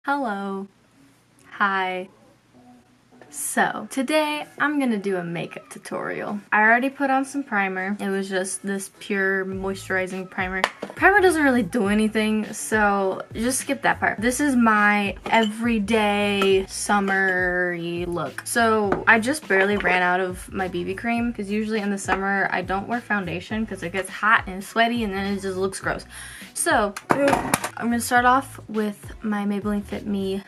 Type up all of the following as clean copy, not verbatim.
Hello. Hi. So, today I'm gonna do a makeup tutorial. I already put on some primer. It was just this pure moisturizing primer. Primer doesn't really do anything, so just skip that part. This is my everyday summery look. So, I just barely ran out of my BB cream because usually in the summer I don't wear foundation because it gets hot and sweaty and then it just looks gross. So, I'm gonna start off with my Maybelline Fit Me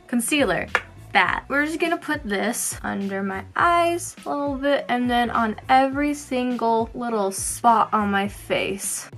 concealer. That. We're just gonna put this under my eyes a little bit and then on every single little spot on my face.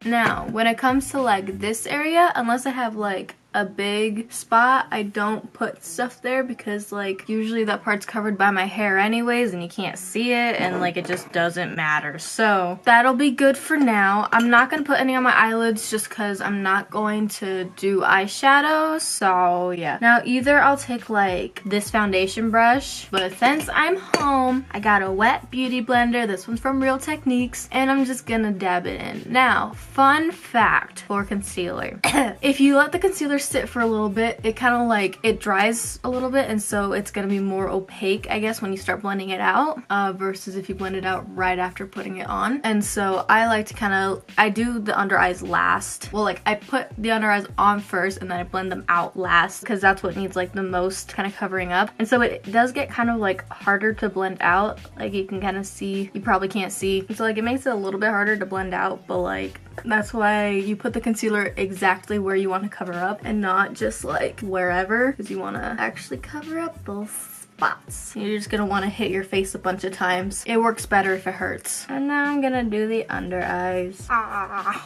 Now, when it comes to like this area, unless I have like a big spot, I don't put stuff there because like usually that part's covered by my hair anyways and you can't see it and like it just doesn't matter. So that'll be good for now. I'm not gonna put any on my eyelids just because I'm not going to do eyeshadow. So yeah. Now either I'll take like this foundation brush, but since I'm home, I got a wet beauty blender. This one's from Real Techniques and I'm just gonna dab it in. Now, fun fact for concealer. If you let the concealer sit for a little bit, it kind of like it dries a little bit and so it's gonna be more opaque, I guess, when you start blending it out versus if you blend it out right after putting it on. And so I like to I do the under eyes last. Well, like I put the under eyes on first and then I blend them out last because that's what needs like the most kind of covering up. And so it does get kind of like harder to blend out. Like you can kind of see, you probably can't see. And so like it makes it a little bit harder to blend out, but like that's why you put the concealer exactly where you want to cover up and not just like wherever, because you want to actually cover up those spots. You're just gonna want to hit your face a bunch of times. It works better if it hurts. And now I'm gonna do the under eyes.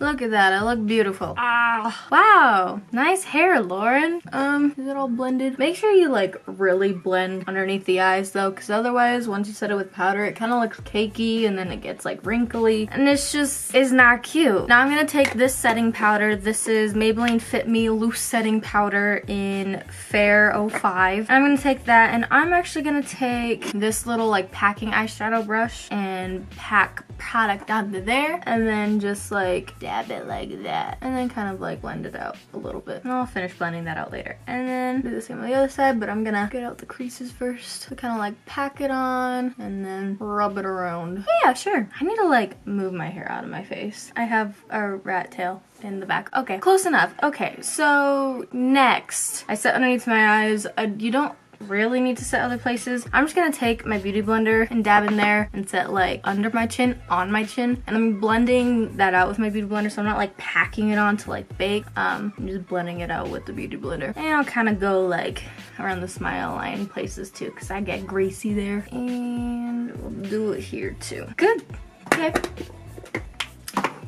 Look at that, I look beautiful. Wow, nice hair, Lauren. Is it all blended? Make sure you like really blend underneath the eyes though, because otherwise once you set it with powder it kind of looks cakey and then it gets like wrinkly and it's not cute. Now I'm gonna take this setting powder. This is Maybelline Fit Me Loose Setting Powder in Fair 05. I'm gonna take that and I'm actually gonna take this little like packing eyeshadow brush and pack product onto there and then just like dab it like that and then kind of like blend it out a little bit. And I'll finish blending that out later. And then do the same on the other side, but I'm gonna get out the creases first to kind of like pack it on and then rub it around. Yeah, sure. I need to like move my hair out of my face. I have a rat tail in the back. Okay, close enough. Okay, so next, I set underneath my eyes. You don't really need to set other places. I'm just gonna take my beauty blender and dab in there and set like under my chin, on my chin, and I'm blending that out with my beauty blender, so I'm not like packing it on to like bake. I'm just blending it out with the beauty blender. And I'll kind of go like around the smile line places too because I get greasy there. And we'll do it here too. Good. Okay.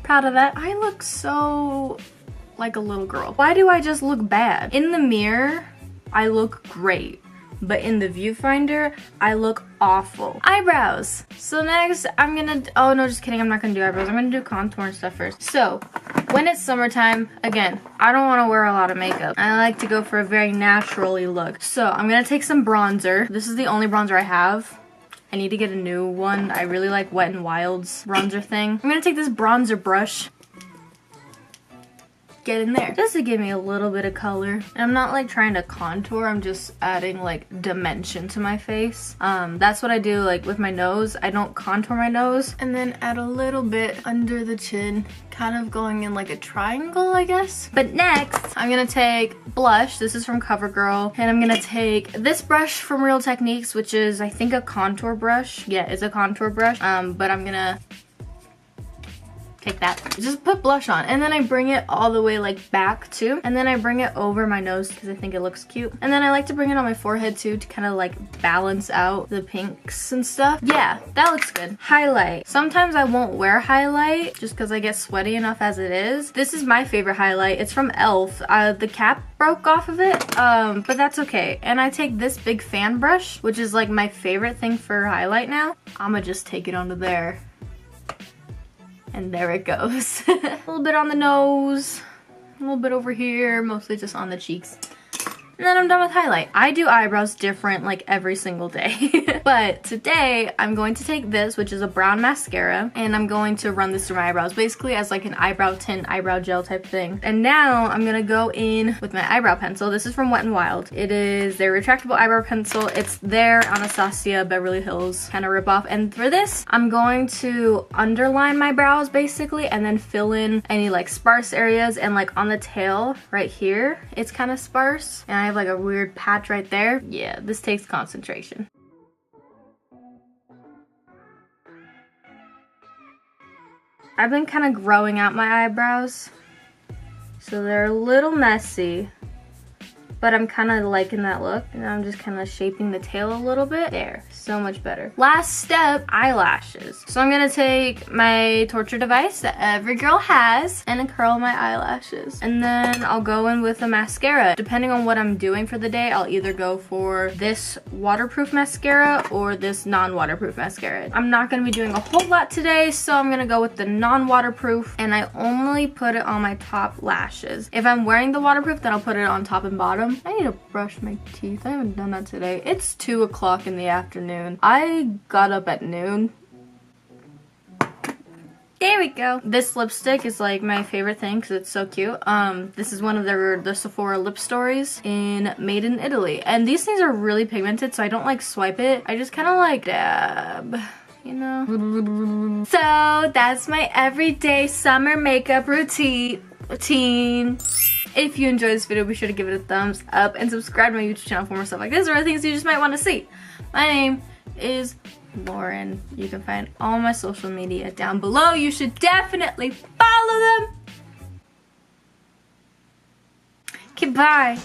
Proud of that. I look so like a little girl. Why do I just look bad? In the mirror, I look great. But in the viewfinder, I look awful. Eyebrows. So next, I'm gonna, oh no, just kidding, I'm not gonna do eyebrows. I'm gonna do contour and stuff first. So, when it's summertime, again, I don't wanna wear a lot of makeup. I like to go for a very naturally look. So, I'm gonna take some bronzer. This is the only bronzer I have. I need to get a new one. I really like Wet n Wild's bronzer thing. I'm gonna take this bronzer brush, get in there just to give me a little bit of color. And I'm not like trying to contour, I'm just adding like dimension to my face. That's what I do like with my nose. I don't contour my nose, and then add a little bit under the chin, kind of going in like a triangle, I guess. But next I'm gonna take blush. This is from CoverGirl, and I'm gonna take this brush from Real Techniques, which is I think a contour brush. Yeah, it's a contour brush. But I'm gonna take that, just put blush on, and then I bring it all the way like back too, and then I bring it over my nose because I think it looks cute, and then I like to bring it on my forehead too to kind of like balance out the pinks and stuff. Yeah, that looks good. Highlight. Sometimes I won't wear highlight just because I get sweaty enough as it is. This is my favorite highlight. It's from e.l.f. The cap broke off of it, but that's okay. And I take this big fan brush, which is like my favorite thing for highlight now. I'ma just take it onto there. And there it goes. A little bit on the nose, a little bit over here, mostly just on the cheeks. and then I'm done with highlight. I do eyebrows different like every single day. But today I'm going to take this, which is a brown mascara, and I'm going to run this through my eyebrows, basically as like an eyebrow tint, eyebrow gel type thing. And now I'm gonna go in with my eyebrow pencil. This is from Wet n Wild. It is their retractable eyebrow pencil. It's their Anastasia Beverly Hills kind of ripoff. And for this, I'm going to underline my brows basically, and then fill in any like sparse areas. And like on the tail right here, it's kind of sparse, and I have like a weird patch right there. Yeah, this takes concentration. I've been kind of growing out my eyebrows, so they're a little messy, but I'm kind of liking that look. And I'm just kind of shaping the tail a little bit. There, so much better. Last step, eyelashes. So I'm gonna take my torture device that every girl has and curl my eyelashes. And then I'll go in with a mascara. Depending on what I'm doing for the day, I'll either go for this waterproof mascara or this non-waterproof mascara. I'm not gonna be doing a whole lot today, so I'm gonna go with the non-waterproof, and I only put it on my top lashes. If I'm wearing the waterproof, then I'll put it on top and bottom. I need to brush my teeth. I haven't done that today. It's 2 o'clock in the afternoon. I got up at noon. There we go. This lipstick is like my favorite thing because it's so cute. This is one of the Sephora lip stories in Made in Italy. And these things are really pigmented, so I don't like swipe it. I just kind of like dab, you know? So that's my everyday summer makeup routine. If you enjoyed this video, be sure to give it a thumbs up and subscribe to my YouTube channel for more stuff like this or other things you just might want to see. My name is Lauren. You can find all my social media down below. You should definitely follow them. Okay, bye.